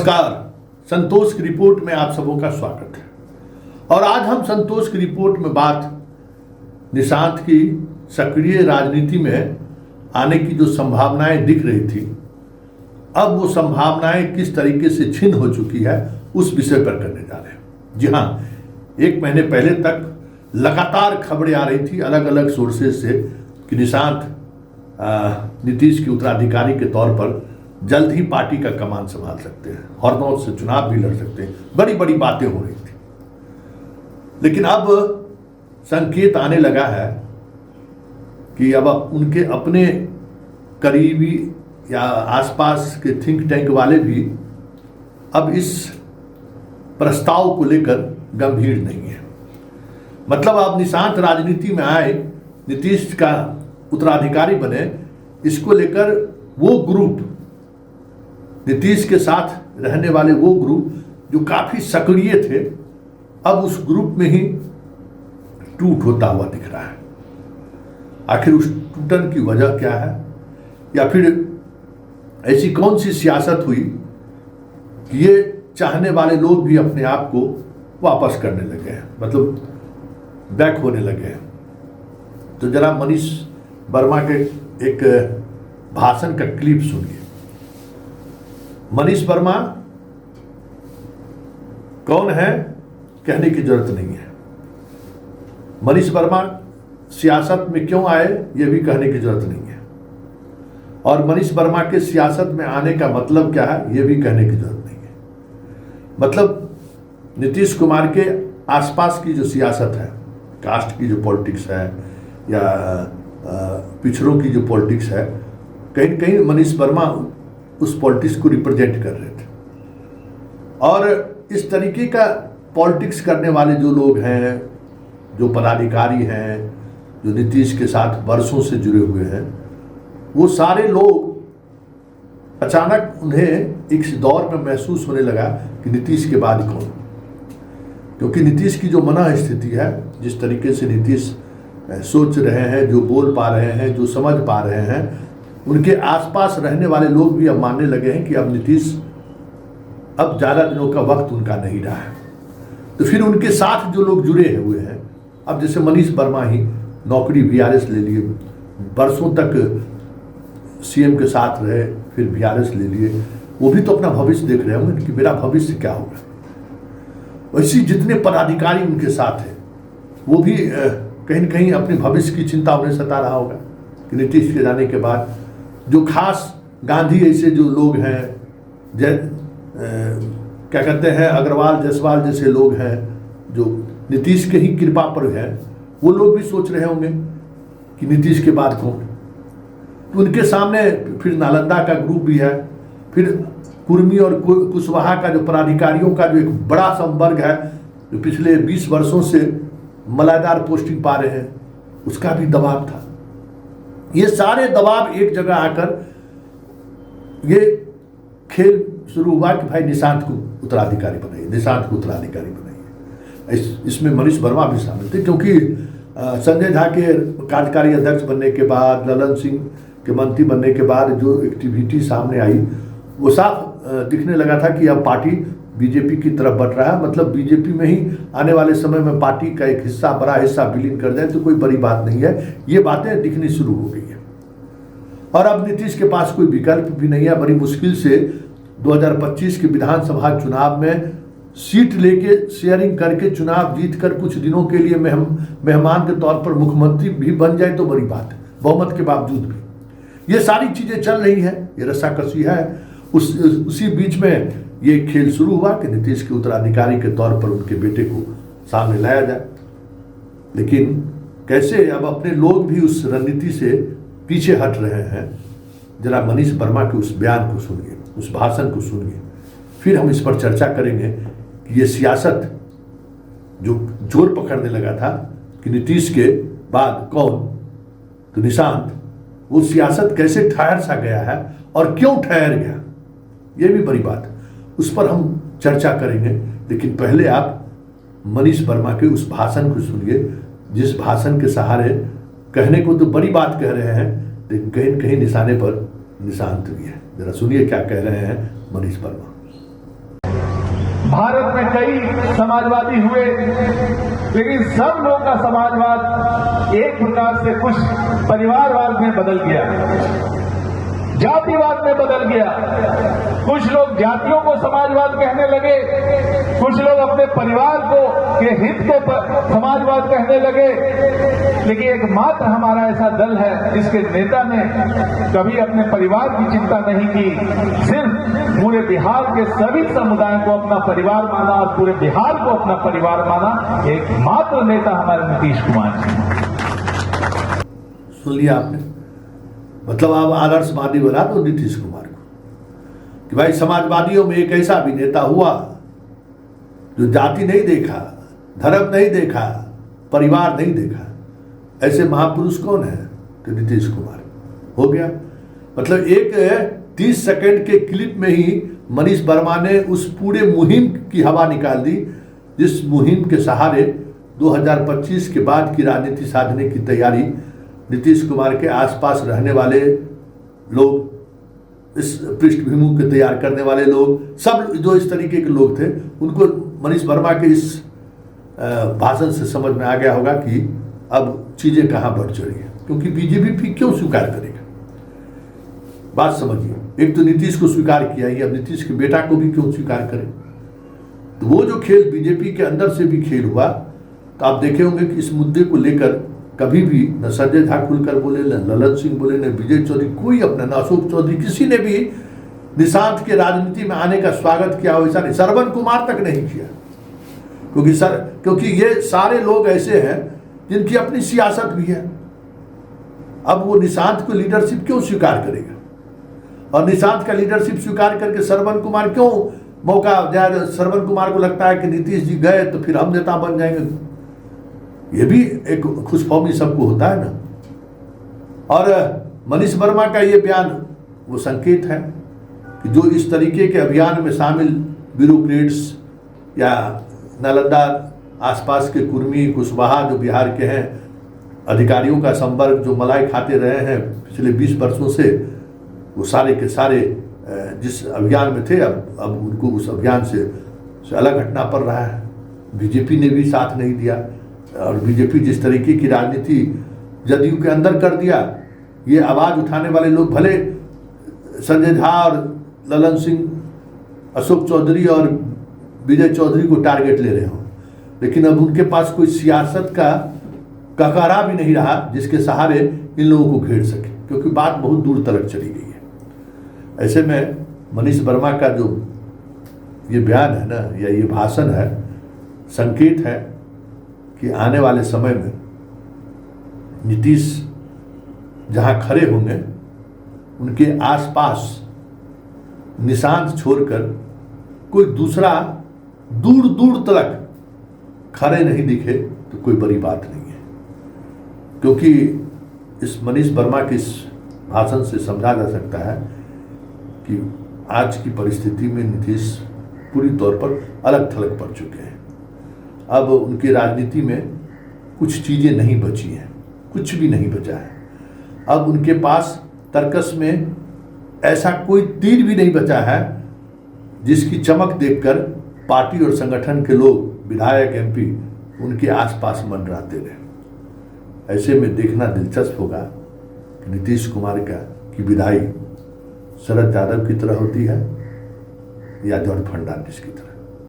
नमस्कार। संतोष की रिपोर्ट में आप सबों का स्वागत है। और आज हम संतोष की रिपोर्ट में बात निशांत की सक्रिय राजनीति में आने की जो संभावनाएं दिख रही थी, अब वो संभावनाएं किस तरीके से छिन्न हो चुकी है उस विषय पर करने जा रहे हैं। जी हाँ, एक महीने पहले तक लगातार खबरें आ रही थी अलग अलग सोर्सेज से कि निशांत नीतीश के उत्तराधिकारी के तौर पर जल्द ही पार्टी का कमान संभाल सकते हैं, हरनौत से चुनाव भी लड़ सकते हैं। बड़ी बड़ी बातें हो रही थी, लेकिन अब संकेत आने लगा है कि अब उनके अपने करीबी या आसपास के थिंक टैंक वाले भी अब इस प्रस्ताव को लेकर गंभीर नहीं है। मतलब अब निशांत राजनीति में आए, नीतीश का उत्तराधिकारी बने, इसको लेकर वो ग्रुप, नीतीश के साथ रहने वाले वो ग्रुप जो काफी सक्रिय थे, अब उस ग्रुप में ही टूट होता हुआ दिख रहा है। आखिर उस टूटन की वजह क्या है, या फिर ऐसी कौन सी सियासत हुई कि ये चाहने वाले लोग भी अपने आप को वापस करने लगे हैं, मतलब बैक होने लगे हैं। तो जरा मनीष वर्मा के एक भाषण का क्लिप सुनिए। मनीष वर्मा कौन है कहने की जरूरत नहीं है। मनीष वर्मा सियासत में क्यों आए यह भी कहने की जरूरत नहीं है, और मनीष वर्मा के सियासत में आने का मतलब क्या है यह भी कहने की जरूरत नहीं है। मतलब नीतीश कुमार के आसपास की जो सियासत है, कास्ट की जो पॉलिटिक्स है या पिछड़ों की जो पॉलिटिक्स है, कहीं कहीं मनीष वर्मा उस पॉलिटिक्स को रिप्रेजेंट कर रहे थे। और इस तरीके का पॉलिटिक्स करने वाले जो लोग हैं, जो पदाधिकारी हैं, जो नीतीश के साथ वर्षों से जुड़े हुए हैं, वो सारे लोग अचानक उन्हें इस दौर में महसूस होने लगा कि नीतीश के बाद कौन। क्योंकि नीतीश की जो मन स्थिति है, जिस तरीके से नीतीश सोच रहे हैं, जो बोल पा रहे हैं, जो समझ पा रहे हैं, उनके आसपास रहने वाले लोग भी अब मानने लगे हैं कि अब नीतीश अब ज़्यादा दिनों का वक्त उनका नहीं रहा है। तो फिर उनके साथ जो लोग जुड़े हुए हैं, अब जैसे मनीष वर्मा ही नौकरी वीआरएस ले लिए, बरसों तक सीएम के साथ रहे, फिर वीआरएस ले लिए, वो भी तो अपना भविष्य देख रहे होंगे कि मेरा भविष्य क्या होगा। वैसे जितने पदाधिकारी उनके साथ हैं, वो भी कहीं न कहीं अपने भविष्य की चिंता उन्हें सता रहा होगा कि नीतीश के जाने के बाद जो खास गांधी ऐसे जो लोग हैं, क्या कहते हैं, अग्रवाल जायसवाल जैसे लोग हैं जो नीतीश के ही कृपा पर हैं, वो लोग भी सोच रहे होंगे कि नीतीश के बाद कौन। तो उनके सामने फिर नालंदा का ग्रुप भी है, फिर कुर्मी और कुशवाहा का जो पदाधिकारियों का जो एक बड़ा संवर्ग है, जो पिछले 20 वर्षों से मलादार पोस्टिंग पा रहे हैं, उसका भी दबाव था। ये सारे दबाव एक जगह आकर ये खेल शुरू हुआ कि भाई निशांत को उत्तराधिकारी बनाइए, निशांत को उत्तराधिकारी बनाइए। इसमें मनीष वर्मा भी शामिल थे, क्योंकि संजय झा के कार्यकारी अध्यक्ष बनने के बाद, ललन सिंह के मंत्री बनने के बाद जो एक्टिविटी सामने आई, वो साफ दिखने लगा था कि अब पार्टी बीजेपी की तरफ बढ़ रहा है। मतलब बीजेपी में ही आने वाले समय में पार्टी का एक हिस्सा, बड़ा हिस्सा विलीन कर जाए तो कोई बड़ी बात नहीं है। ये बातें दिखनी शुरू हो गई है। और अब नीतीश के पास कोई विकल्प भी नहीं है। बड़ी मुश्किल से 2025 के विधानसभा चुनाव में सीट लेके शेयरिंग करके चुनाव जीतकर कुछ दिनों के लिए मेहमान के तौर पर मुख्यमंत्री भी बन जाए तो बड़ी बात है, बहुमत के बावजूद भी। ये सारी चीजें चल रही हैं, ये रस्साकसी है। उसी बीच में ये खेल शुरू हुआ कि नीतीश के उत्तराधिकारी के तौर पर उनके बेटे को सामने लाया जाए। लेकिन कैसे अब अपने लोग भी उस रणनीति से पीछे हट रहे हैं। जरा मनीष वर्मा के उस बयान को सुनिए, उस भाषण को सुनिए, फिर हम इस पर चर्चा करेंगे कि ये सियासत जो जोर पकड़ने लगा था कि नीतीश के बाद कौन, तो निशांत, वो सियासत कैसे ठहर सा गया है और क्यों ठहर गया, ये भी बड़ी बात है। उस पर हम चर्चा करेंगे। लेकिन पहले आप मनीष वर्मा के उस भाषण को सुनिए, जिस भाषण के सहारे कहने को तो बड़ी बात कह रहे हैं, लेकिन कहीं न कहीं निशाने पर निशांत भी है। जरा सुनिए क्या कह रहे हैं मनीष वर्मा। भारत में कई समाजवादी हुए, लेकिन सब लोगों का समाजवाद एक प्रकार से कुछ परिवारवाद में बदल गया, जातिवाद में बदल गया। कुछ लोग जातियों को समाजवाद कहने लगे, कुछ लोग अपने परिवार को के हित को समाजवाद कहने लगे। लेकिन एकमात्र हमारा ऐसा दल है जिसके नेता ने कभी अपने परिवार की चिंता नहीं की, सिर्फ पूरे बिहार के सभी समुदायों को अपना परिवार माना और पूरे बिहार को अपना परिवार माना। एकमात्र नेता हमारे नीतीश कुमार जी। सुन लिया आपने, मतलब आप आदर्शवादी बना दो नीतीश कुमार को कि भाई समाजवादियों में एक ऐसा भी नेता हुआ जो जाति नहीं देखा, धर्म नहीं देखा, परिवार नहीं देखा। ऐसे महापुरुष कौन है? तो नीतीश कुमार हो गया। मतलब एक 30 सेकंड के क्लिप में ही मनीष वर्मा ने उस पूरे मुहिम की हवा निकाल दी, जिस मुहिम के सहारे 2025 के बाद की राजनीति साधने की तैयारी नीतीश कुमार के आसपास रहने वाले लोग, इस पृष्ठभूमि को तैयार करने वाले लोग, सब जो इस तरीके के लोग थे, उनको मनीष वर्मा के इस भाषण से समझ में आ गया होगा कि अब चीजें कहां बढ़ चढ़ी है। क्योंकि बीजेपी भी क्यों स्वीकार करेगा? बात समझिए, एक तो नीतीश को स्वीकार किया ही, अब नीतीश के बेटा को भी क्यों स्वीकार करे? तो वो जो खेल बीजेपी के अंदर से भी खेल हुआ, तो आप देखे होंगे कि इस मुद्दे को लेकर कभी भी न संजय झा खुलकर बोले, न ललन सिंह बोले, न विजय चौधरी, कोई अपना, न अशोक चौधरी, किसी ने भी निशांत के राजनीति में आने का स्वागत किया वैसा नहीं, श्रवण कुमार तक नहीं किया। क्योंकि ये सारे लोग ऐसे हैं जिनकी अपनी सियासत भी है। अब वो निशांत को लीडरशिप क्यों स्वीकार करेगा? और निशांत का लीडरशिप स्वीकार करके श्रवण कुमार क्यों मौका दिया? श्रवण कुमार को लगता है कि नीतीश जी गए तो फिर हम नेता बन जाएंगे। ये भी एक खुशफहमी सबको होता है ना। और मनीष वर्मा का ये बयान वो संकेत है कि जो इस तरीके के अभियान में शामिल ब्यूरोक्रेट्स या नालंदा आसपास के कुर्मी कुशवाहा जो बिहार के हैं, अधिकारियों का संपर्क जो मलाई खाते रहे हैं पिछले 20 वर्षों से, वो सारे के सारे जिस अभियान में थे, अब उनको उस अभियान से अलग हटना पड़ रहा है। बीजेपी ने भी साथ नहीं दिया, और बीजेपी जिस तरीके की राजनीति जदयू के अंदर कर दिया, ये आवाज़ उठाने वाले लोग भले संजय झा और ललन सिंह, अशोक चौधरी और विजय चौधरी को टारगेट ले रहे हो, लेकिन अब उनके पास कोई सियासत का ककारा भी नहीं रहा जिसके सहारे इन लोगों को घेर सके, क्योंकि बात बहुत दूर तक चली गई है। ऐसे में मनीष वर्मा का जो ये बयान है ना, या ये भाषण है, संकेत है कि आने वाले समय में नीतीश जहां खड़े होंगे, उनके आसपास निशांत छोड़कर कोई दूसरा दूर दूर तक खड़े नहीं दिखे तो कोई बड़ी बात नहीं है। क्योंकि इस मनीष वर्मा के इस भाषण से समझा जा सकता है कि आज की परिस्थिति में नीतीश पूरी तौर पर अलग थलग पड़ चुके हैं। अब उनकी राजनीति में कुछ चीज़ें नहीं बची हैं, कुछ भी नहीं बचा है। अब उनके पास तर्कस में ऐसा कोई तीर भी नहीं बचा है जिसकी चमक देखकर पार्टी और संगठन के लोग, विधायक, एमपी उनके आसपास मंडराते रहे। ऐसे में देखना दिलचस्प होगा कि नीतीश कुमार की विदाई शरद यादव की तरह होती है या जॉर्ज फर्नांडिस की तरह।